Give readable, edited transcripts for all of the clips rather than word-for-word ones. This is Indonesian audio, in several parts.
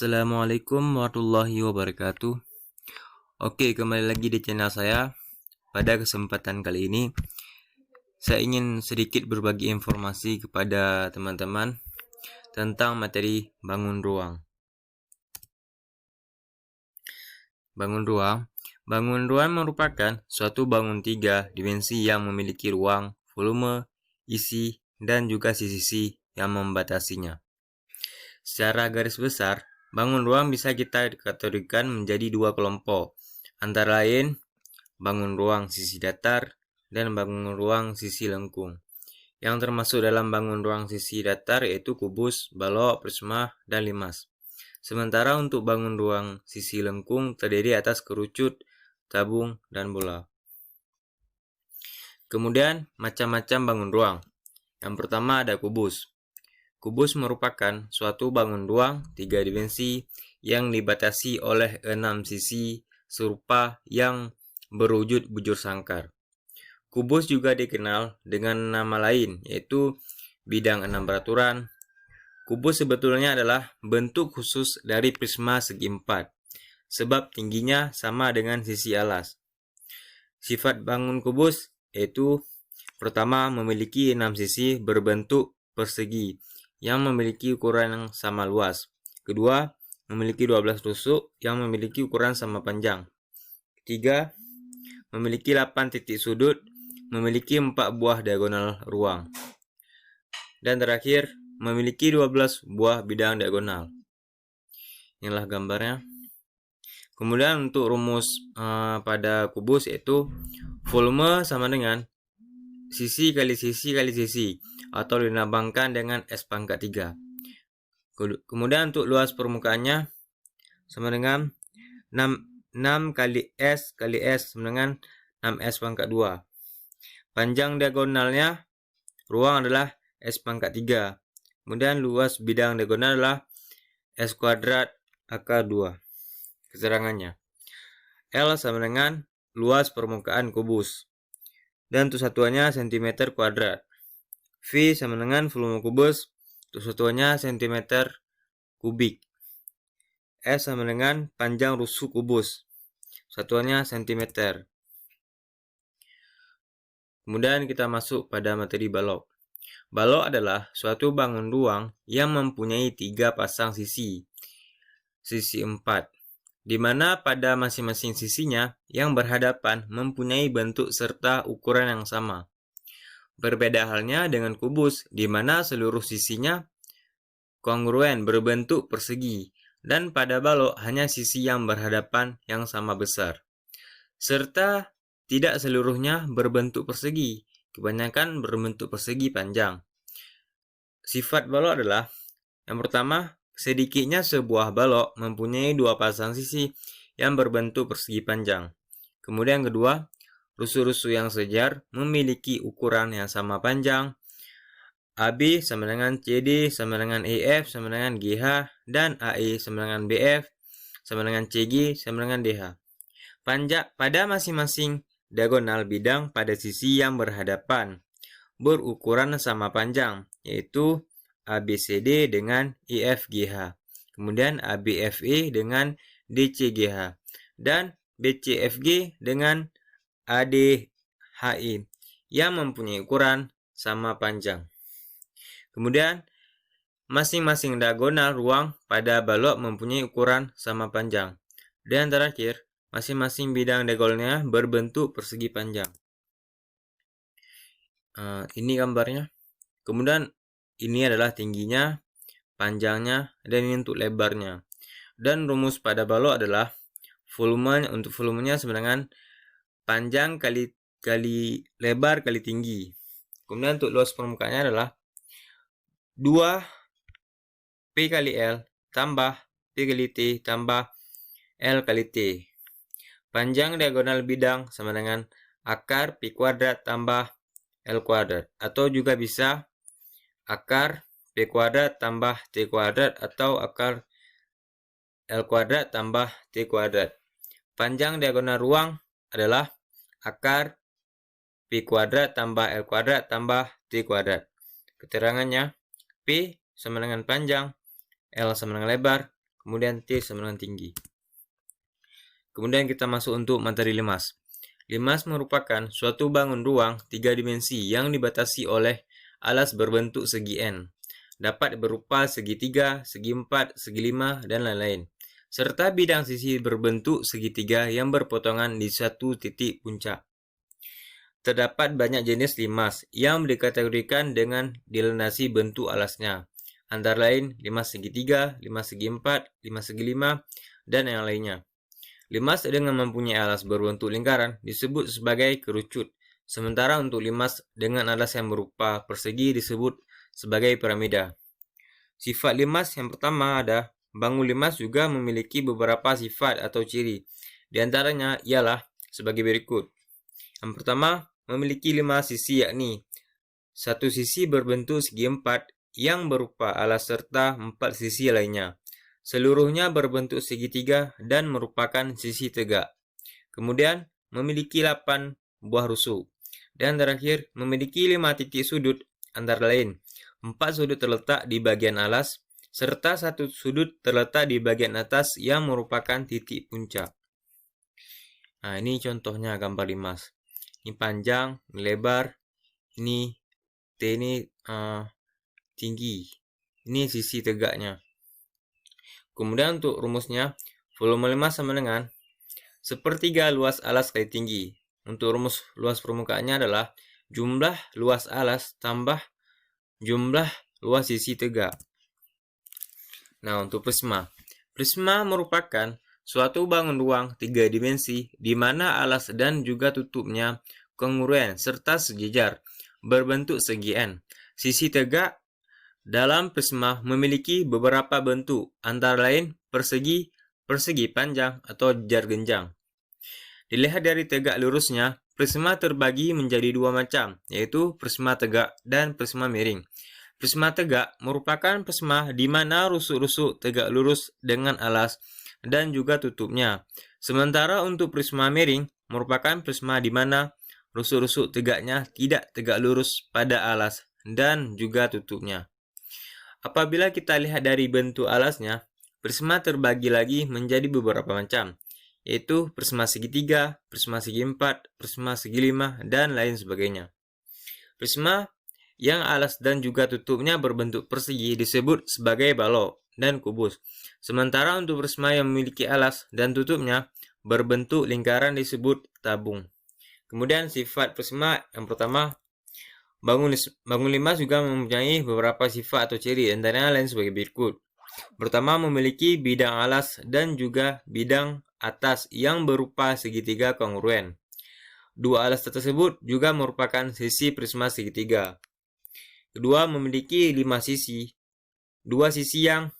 Assalamualaikum warahmatullahi wabarakatuh. Oke, kembali lagi di channel saya. Pada kesempatan kali ini, saya ingin sedikit berbagi informasi kepada teman-teman tentang materi bangun ruang. Bangun ruang merupakan suatu bangun tiga dimensi yang memiliki ruang, volume, isi, dan juga sisi-sisi yang membatasinya. Secara garis besar, bangun ruang bisa kita kategorikan menjadi dua kelompok, antara lain bangun ruang sisi datar dan bangun ruang sisi lengkung. Yang termasuk dalam bangun ruang sisi datar yaitu kubus, balok, prisma, dan limas. Sementara untuk bangun ruang sisi lengkung terdiri atas kerucut, tabung, dan bola. Kemudian macam-macam bangun ruang. Yang pertama ada kubus. Kubus merupakan suatu bangun ruang tiga dimensi yang dibatasi oleh 6 sisi serupa yang berwujud bujur sangkar. Kubus juga dikenal dengan nama lain, yaitu bidang 6 beraturan. Kubus sebetulnya adalah bentuk khusus dari prisma segi 4, sebab tingginya sama dengan sisi alas. Sifat bangun kubus yaitu pertama memiliki 6 sisi berbentuk persegi yang memiliki ukuran yang sama luas. Kedua, memiliki 12 tusuk yang memiliki ukuran sama panjang. Ketiga, memiliki 8 titik sudut, memiliki 4 buah diagonal ruang. Dan terakhir, memiliki 12 buah bidang diagonal. Inilah gambarnya. Kemudian untuk rumus pada kubus yaitu volume sama dengan sisi kali sisi kali sisi, atau dilambangkan dengan S pangkat 3. Kemudian untuk luas permukaannya sama dengan 6 kali S kali S sama dengan 6S pangkat 2. Panjang diagonalnya ruang adalah S pangkat 3. Kemudian luas bidang diagonal adalah S kuadrat akar 2. Keterangannya, L sama dengan luas permukaan kubus, dan untuk satuannya cm kuadrat. V sama dengan volume kubus, untuk satuannya cm kubik. S sama dengan panjang rusuk kubus, satuannya cm. Kemudian kita masuk pada materi balok. Balok adalah suatu bangun ruang yang mempunyai 3 pasang sisi 4, di mana pada masing-masing sisinya yang berhadapan mempunyai bentuk serta ukuran yang sama. Berbeda halnya dengan kubus, di mana seluruh sisinya kongruen berbentuk persegi, dan pada balok hanya sisi yang berhadapan yang sama besar, serta tidak seluruhnya berbentuk persegi, kebanyakan berbentuk persegi panjang. Sifat balok adalah, yang pertama, sedikitnya sebuah balok mempunyai 2 pasang sisi yang berbentuk persegi panjang. Kemudian kedua, rusuk-rusuk yang sejar memiliki ukuran yang sama panjang. AB sama dengan CD sama dengan EF sama dengan GH, dan AE sama dengan BF sama dengan CG sama dengan DH. Pada masing-masing diagonal bidang pada sisi yang berhadapan berukuran sama panjang, yaitu ABCD dengan EFGH, kemudian ABFE dengan DCGH, dan BCFG dengan ADHI yang mempunyai ukuran sama panjang. Kemudian masing-masing diagonal ruang pada balok mempunyai ukuran sama panjang. Dan terakhir, masing-masing bidang diagonalnya berbentuk persegi panjang. Ini gambarnya. Kemudian ini adalah tingginya, panjangnya, dan ini untuk lebarnya. Dan rumus pada balok adalah volumenya, untuk volumenya sama dengan panjang kali lebar kali tinggi. Kemudian untuk luas permukaannya adalah 2 P kali L tambah P kali T tambah L kali T. Panjang diagonal bidang sama dengan akar P kuadrat tambah L kuadrat, atau juga bisa akar P kuadrat tambah T kuadrat atau akar L kuadrat tambah T kuadrat. Panjang diagonal ruang adalah akar P kuadrat tambah L kuadrat tambah T kuadrat. Keterangannya, P sama dengan panjang, L sama dengan lebar, kemudian T sama dengan tinggi. Kemudian kita masuk untuk materi limas. Limas merupakan suatu bangun ruang 3 dimensi yang dibatasi oleh alas berbentuk segi N. Dapat berupa segitiga, segi 4, segi 5, dan lain-lain. Serta bidang sisi berbentuk segitiga yang berpotongan di satu titik puncak. Terdapat banyak jenis limas yang dikategorikan dengan dilandasi bentuk alasnya. Antara lain limas segitiga, limas segi 4, limas segi 5, dan yang lainnya. Limas dengan mempunyai alas berbentuk lingkaran disebut sebagai kerucut. Sementara untuk limas dengan alas yang berupa persegi disebut sebagai piramida. Sifat limas yang pertama ada, bangun limas juga memiliki beberapa sifat atau ciri. Di antaranya ialah sebagai berikut. Yang pertama, memiliki 5 sisi, yakni satu sisi berbentuk segi 4 yang berupa alas serta 4 sisi lainnya. Seluruhnya berbentuk segitiga dan merupakan sisi tegak. Kemudian memiliki 8 buah rusuk. Dan terakhir memiliki 5 titik sudut, antara lain 4 sudut terletak di bagian alas serta 1 sudut terletak di bagian atas yang merupakan titik puncak. Nah, ini contohnya gambar limas. Ini panjang, ini lebar, ini T ini tinggi, ini sisi tegaknya. Kemudian untuk rumusnya, volume limas sama dengan sepertiga luas alas kali tinggi. Untuk rumus luas permukaannya adalah jumlah luas alas tambah jumlah luas sisi tegak. Nah, untuk prisma. Prisma merupakan suatu bangun ruang 3 dimensi di mana alas dan juga tutupnya kongruen serta sejajar, berbentuk segi N. Sisi tegak dalam prisma memiliki beberapa bentuk, antara lain persegi, persegi panjang, atau jar genjang. Dilihat dari tegak lurusnya, prisma terbagi menjadi 2 macam, yaitu prisma tegak dan prisma miring. Prisma tegak merupakan prisma di mana rusuk-rusuk tegak lurus dengan alas dan juga tutupnya. Sementara untuk prisma miring merupakan prisma di mana rusuk-rusuk tegaknya tidak tegak lurus pada alas dan juga tutupnya. Apabila kita lihat dari bentuk alasnya, prisma terbagi lagi menjadi beberapa macam, yaitu prisma segitiga, prisma segi 4, prisma segi 5, dan lain sebagainya. Prisma yang alas dan juga tutupnya berbentuk persegi disebut sebagai balok dan kubus. Sementara untuk prisma yang memiliki alas dan tutupnya berbentuk lingkaran disebut tabung. Kemudian sifat prisma yang pertama, bangun limas juga mempunyai beberapa sifat atau ciri, antaranya lain sebagai berikut. Pertama, memiliki bidang alas dan juga bidang atas yang berupa segitiga kongruen. Dua alas tersebut juga merupakan sisi prisma segitiga. Kedua, memiliki 5 sisi. 2 sisi yang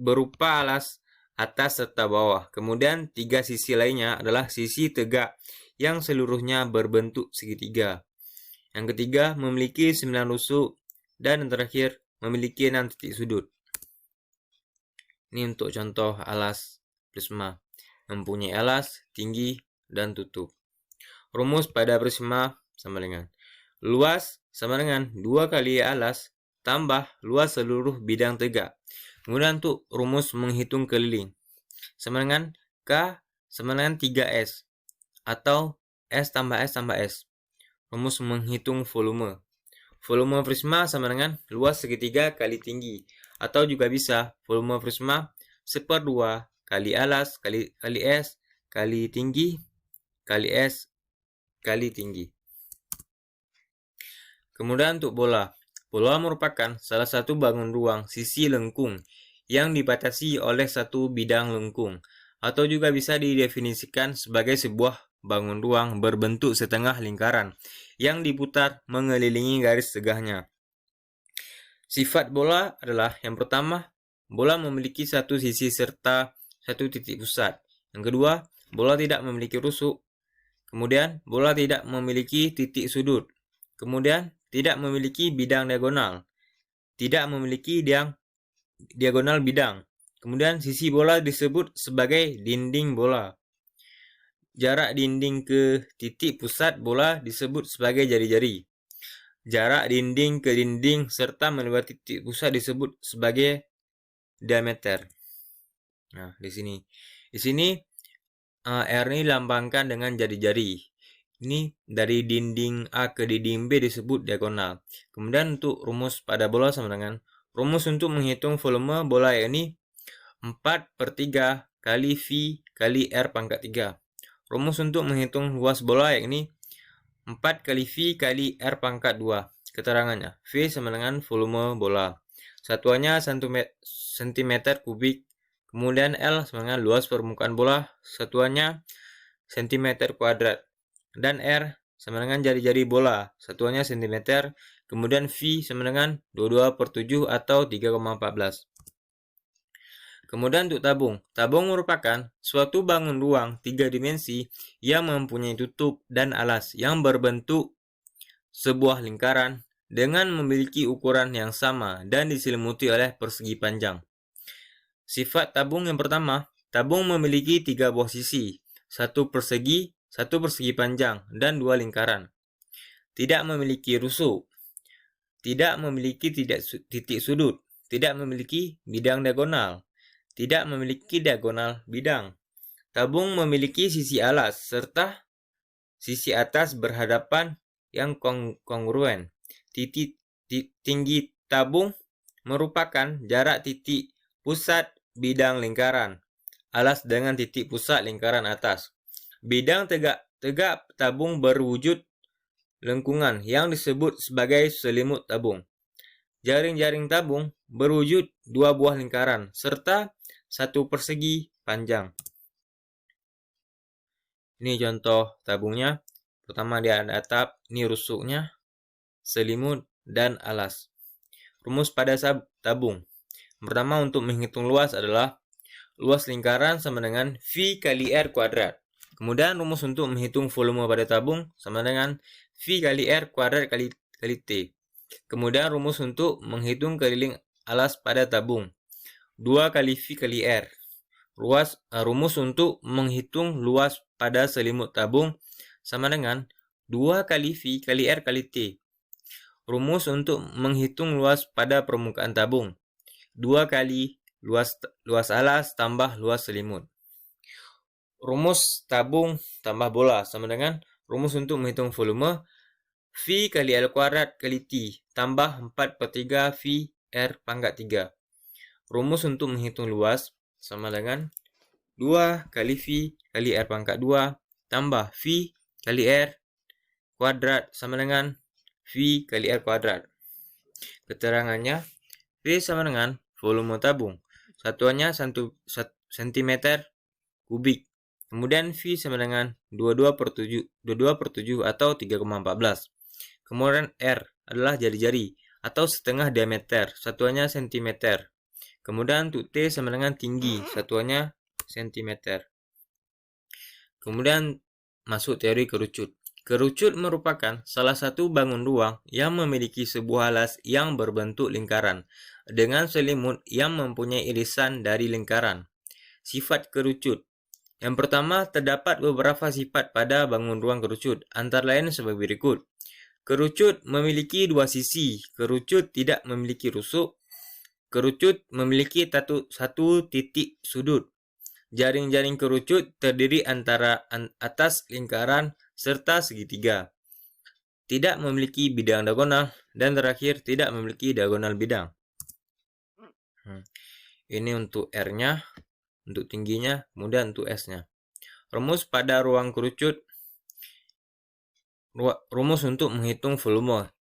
berupa alas atas serta bawah. Kemudian 3 sisi lainnya adalah sisi tegak yang seluruhnya berbentuk segitiga. Yang ketiga, memiliki 9 rusuk. Dan yang terakhir, memiliki 6 titik sudut. Ini untuk contoh alas prisma. Mempunyai alas, tinggi, dan tutup. Rumus pada prisma sama dengan luas sama dengan 2 kali alas tambah luas seluruh bidang tegak. Kemudian untuk rumus menghitung keliling sama dengan K sama dengan 3S atau S tambah S tambah S. Rumus menghitung volume. Volume prisma sama dengan luas segitiga kali tinggi, atau juga bisa volume prisma 1/2 kali alas kali S kali tinggi kali S kali tinggi. Kemudian untuk bola. Bola merupakan salah satu bangun ruang sisi lengkung yang dibatasi oleh satu bidang lengkung, atau juga bisa didefinisikan sebagai sebuah bangun ruang berbentuk setengah lingkaran yang diputar mengelilingi garis tegaknya. Sifat bola adalah yang pertama, bola memiliki satu sisi serta satu titik pusat. Yang kedua, bola tidak memiliki rusuk. Kemudian, bola tidak memiliki titik sudut. Kemudian, tidak memiliki bidang diagonal. Tidak memiliki diagonal bidang. Kemudian, sisi bola disebut sebagai dinding bola. Jarak dinding ke titik pusat bola disebut sebagai jari-jari. Jarak dinding ke dinding serta melewati titik pusat disebut sebagai diameter. Nah, di sini. Di sini R ini dilambangkan dengan jari-jari. Ini dari dinding A ke dinding B disebut diagonal. Kemudian untuk rumus pada bola sama dengan rumus untuk menghitung volume bola yakni 4/3 kali V kali R pangkat 3. Rumus untuk menghitung luas bola yakni 4 kali V kali R pangkat 2. Keterangannya, V sama dengan volume bola. Satuannya cm kubik. Kemudian L sama dengan luas permukaan bola. Satuannya cm kuadrat. Dan R sama dengan jari-jari bola. Satuannya cm. Kemudian V sama dengan 22/7 atau 3,14. Kemudian untuk tabung. Tabung merupakan suatu bangun ruang 3 dimensi yang mempunyai tutup dan alas yang berbentuk sebuah lingkaran dengan memiliki ukuran yang sama dan diselimuti oleh persegi panjang. Sifat tabung yang pertama, tabung memiliki 3 buah sisi, satu persegi panjang, dan 2 lingkaran. Tidak memiliki rusuk, tidak memiliki titik sudut, tidak memiliki bidang diagonal, tidak memiliki diagonal bidang. Tabung memiliki sisi alas serta sisi atas berhadapan yang kongruen. Tinggi tabung merupakan jarak titik pusat bidang lingkaran alas dengan titik pusat lingkaran atas. Bidang tegak tabung berwujud lengkungan yang disebut sebagai selimut tabung. Jaring-jaring tabung berwujud 2 buah lingkaran serta 1 persegi panjang. Ini contoh tabungnya. Pertama dia ada atap, ini rusuknya, selimut, dan alas. Rumus pada tabung. Pertama untuk menghitung luas adalah luas lingkaran sama dengan V kali R kuadrat. Kemudian rumus untuk menghitung volume pada tabung sama dengan V kali R kuadrat kali T. Kemudian rumus untuk menghitung keliling alas pada tabung. 2 kali V kali R. Rumus untuk menghitung luas pada selimut tabung sama dengan 2 kali V kali R kali T. Rumus untuk menghitung luas pada permukaan tabung. 2 kali luas alas tambah luas selimut. Rumus tabung tambah bola sama dengan rumus untuk menghitung volume V kali L kuadrat kali T tambah 4/3 V R pangkat 3. Rumus untuk menghitung luas sama dengan 2 kali V kali R pangkat 2 tambah V kali R kuadrat sama dengan V kali R kuadrat. Keterangannya, V sama dengan volume tabung. Satuannya cm kubik. Kemudian V sama dengan 22/7 atau 3,14. Kemudian R adalah jari-jari atau setengah diameter. Satuannya cm. Kemudian untuk T sama dengan tinggi. Satuannya cm. Kemudian masuk teori kerucut. Kerucut merupakan salah satu bangun ruang yang memiliki sebuah alas yang berbentuk lingkaran dengan selimut yang mempunyai irisan dari lingkaran. Sifat kerucut. Yang pertama, terdapat beberapa sifat pada bangun ruang kerucut, antara lain sebagai berikut. Kerucut memiliki 2 sisi. Kerucut tidak memiliki rusuk. Kerucut memiliki satu titik sudut. Jaring-jaring kerucut terdiri antara atas lingkaran serta segitiga. Tidak memiliki bidang diagonal. Dan terakhir, tidak memiliki diagonal bidang. Ini untuk R-nya, untuk tingginya, kemudian untuk S-nya. Rumus pada ruang kerucut. Rumus untuk menghitung volume.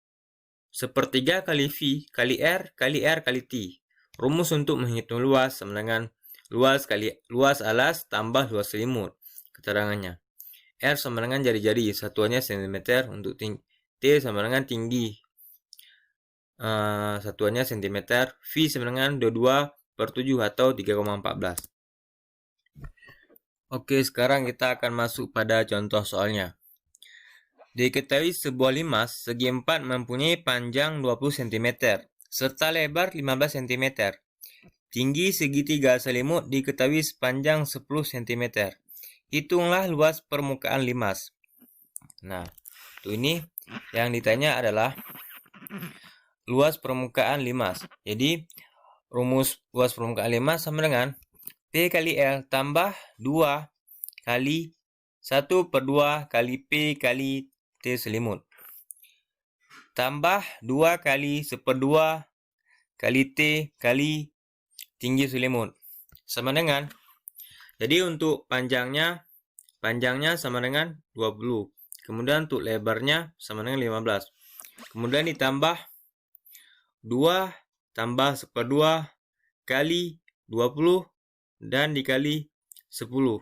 1/3 kali V kali R kali R kali T. Rumus untuk menghitung luas sama dengan luas alas tambah luas selimut. Keterangannya. R sama dengan jari-jari, satuannya cm. Untuk T sama dengan tinggi, satuannya cm. V sama dengan 22/7 atau 3,14. Oke, sekarang kita akan masuk pada contoh soalnya. Diketahui sebuah limas segi 4 mempunyai panjang 20 cm serta lebar 15 cm. Tinggi segitiga selimut diketahui sepanjang 10 cm. Hitunglah luas permukaan limas. Nah, ini yang ditanya adalah luas permukaan limas. Jadi, rumus luas permukaan limas sama dengan P kali L tambah 2 kali 1/2 kali P kali T selimut. Tambah 2 kali 1/2 kali T kali tinggi selimut. Sama dengan, jadi untuk panjangnya sama dengan 20. Kemudian untuk lebarnya sama dengan 15. Kemudian ditambah 2 tambah 1/2 kali 20 dan dikali 10.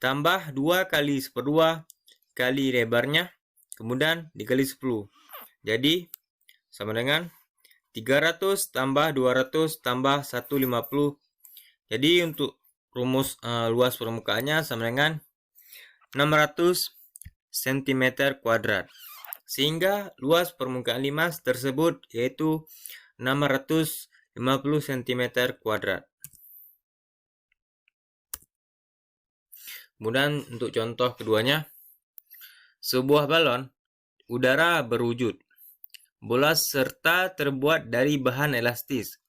Tambah 2 kali 1/2 kali lebarnya, kemudian dikali 10. Jadi, sama dengan 300 tambah 200 tambah 150. Jadi, untuk rumus luas permukaannya sama dengan 600 cm². Sehingga luas permukaan limas tersebut yaitu 650 cm². Kemudian untuk contoh keduanya, sebuah balon udara berwujud bola serta terbuat dari bahan elastis.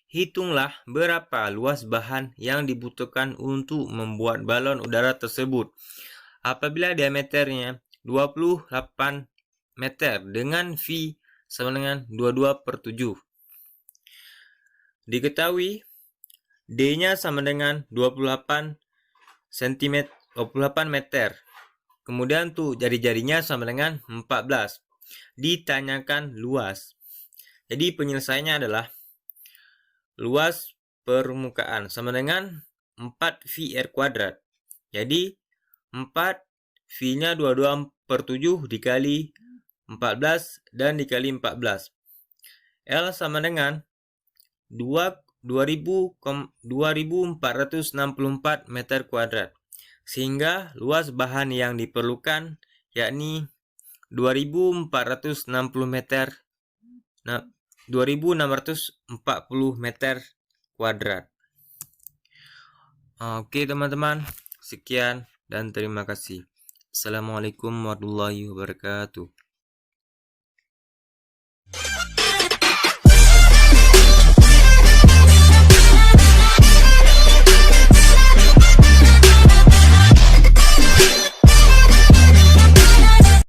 Hitunglah berapa luas bahan yang dibutuhkan untuk membuat balon udara tersebut. Apabila diameternya 28 meter dengan V sama dengan 22/7. Diketahui D-nya sama dengan 28 meter. Kemudian tuh jari-jarinya sama dengan 14. Ditanyakan luas. Jadi penyelesaiannya adalah luas permukaan sama dengan 4VR². Jadi 4 V-nya 22/7 dikali 14 dan dikali 14. L sama dengan 2464 meter². Sehingga luas bahan yang diperlukan yakni 2460 meter. 2640 meter². Oke teman-teman, sekian dan terima kasih. Assalamualaikum warahmatullahi wabarakatuh.